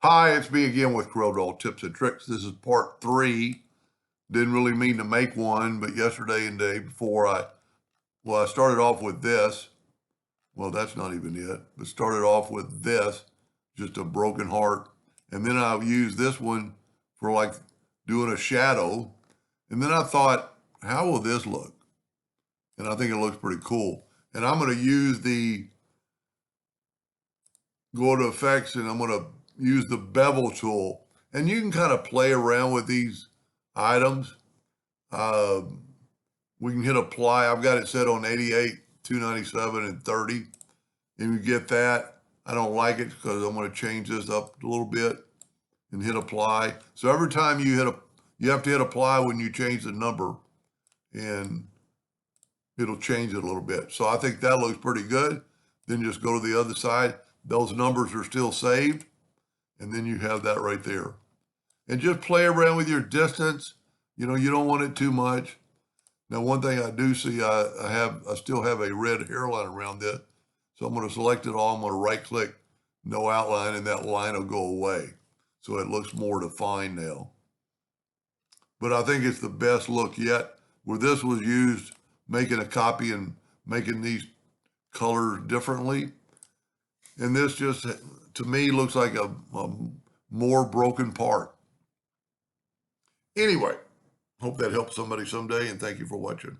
Hi, it's me again with Corel Tips and Tricks. This is part 3. Didn't really mean to make one, but yesterday and the day before I started off with this. Well, that's not even it, but started off with this, just a broken heart. And then I'll use this one for like doing a shadow. And then I thought, how will this look? And I think it looks pretty cool. And I'm going to use go to effects, and I'm going to use the bevel tool. And you can kind of play around with these items. We can hit apply. I've got it set on 88, 297, and 30. And you get that. I don't like it because I'm going to change this up a little bit and hit apply. So every time you have to hit apply when you change the number, and it'll change it a little bit. So I think that looks pretty good. Then just go to the other side. Those numbers are still saved. And then you have that right there. And just play around with your distance. You know, you don't want it too much. Now, one thing I do see, I still have a red hairline around this. So I'm going to select it all. I'm going to right click, no outline, and that line will go away. So it looks more defined now. But I think it's the best look yet, where this was used making a copy and making these colors differently. And this just, to me, looks like a more broken part. Anyway, hope that helps somebody someday, and thank you for watching.